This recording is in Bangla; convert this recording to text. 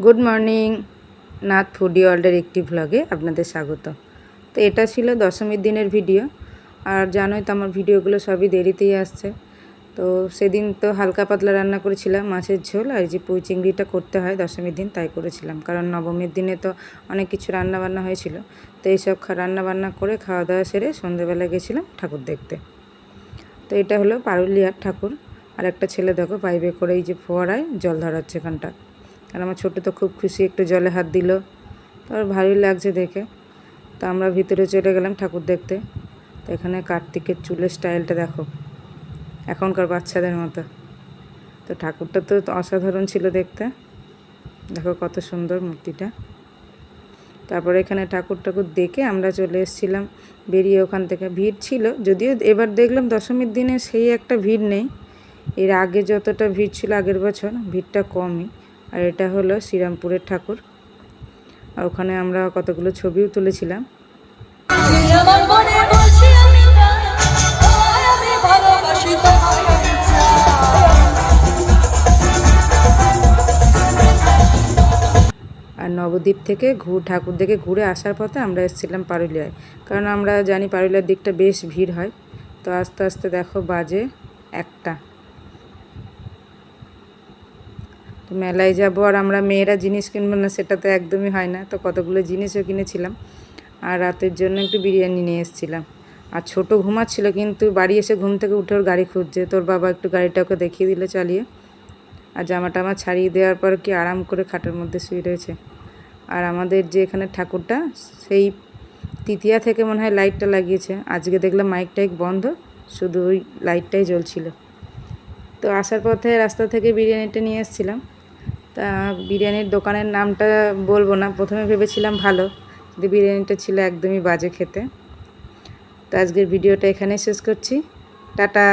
গুড মর্নিং, নাথ ফুডি ওয়ার্ল্ডের একটি ভ্লগে আপনাদের স্বাগত। তো এটা ছিল দশমীর দিনের ভিডিও। আর জানোই তো আমার ভিডিওগুলো সবই দেরিতেই আসছে। তো সেদিন তো হালকা পাতলা রান্না করেছিলাম, মাছের ঝোল আর যে পুঁই চিংড়িটা করতে হয় দশমীর দিন তাই করেছিলাম, কারণ নবমীর দিনে তো অনেক কিছু রান্নাবান্না হয়েছিল। তো এইসব রান্নাবান্না করে খাওয়া দাওয়া সেরে সন্ধ্যেবেলা গেছিলাম ঠাকুর দেখতে। তো এটা হলো পারুলিয়ার ঠাকুর। আর একটা ছেলে দেখো পাইপে করে এই যে ফোয়ারায় জল ধরাচ্ছে এখানটা। আর আমার ছোটো তো খুব খুশি, একটু জলে হাত দিল, তার ভালোই লাগছে দেখে। তো আমরা ভিতরে চলে গেলাম ঠাকুর দেখতে। তো এখানে কার্তিকের চুলের স্টাইলটা দেখো, এখনকার বাচ্চাদের মতো। তো ঠাকুরটা তো অসাধারণ ছিল দেখতে, দেখো কত সুন্দর মূর্তিটা। তারপরে এখানে ঠাকুর দেখে আমরা চলে এসেছিলাম বেরিয়ে ওখান থেকে। ভিড় ছিল যদিও, এবার দেখলাম দশমীর দিনে সেই একটা ভিড় নেই। এর আগে যতটা ভিড় ছিল আগের বছর, ভিড়টা কমই। আর এটা হলো শ্রীরামপুরের ঠাকুর। আর ওখানে আমরা কতগুলো ছবিও তুলেছিলাম। আর নবদ্বীপ থেকে ঠাকুর দেখে ঘুরে আসার পথে আমরা এসেছিলাম পারুলিয়ায়, কারণ আমরা জানি পারুলিয়ার দিকটা বেশ ভিড় হয়। তো আস্তে আস্তে দেখো বাজে 1টা। তো মেলায় যাবো আর আমরা মেয়েরা জিনিস কিনবো না সেটা তো একদমই হয় না। তো কতগুলো জিনিসও কিনেছিলাম। আর রাতের জন্য একটু বিরিয়ানি নিয়ে এসেছিলাম। আর ছোটো ঘুমাচ্ছিল, কিন্তু বাড়ি এসে ঘুম থেকে উঠে ওর গাড়ি খুঁজছে। তোর বাবা একটু গাড়িটাকে দেখিয়ে দিল চালিয়ে। আর জামা টামা ছাড়িয়ে দেওয়ার পর কি আরাম করে খাটের মধ্যে শুয়ে রয়েছে। আর আমাদের যে এখানে ঠাকুরটা, সেই তৃতীয়া থেকে মনে হয় লাইটটা লাগিয়েছে। আজকে দেখলাম মাইক টাইক বন্ধ, শুধু ওই লাইটটাই জ্বলছিল। তো আসার পথে রাস্তা থেকে বিরিয়ানিটা নিয়ে এসেছিলাম। তা বিরিয়ানির দোকানের নামটা বলবো না, প্রথমে ভেবেছিলাম ভালো, কিন্তু বিরিয়ানিটা ছিল একদমই বাজে খেতে। তো আজকের ভিডিওটা এখানেই শেষ করছি। টাটা।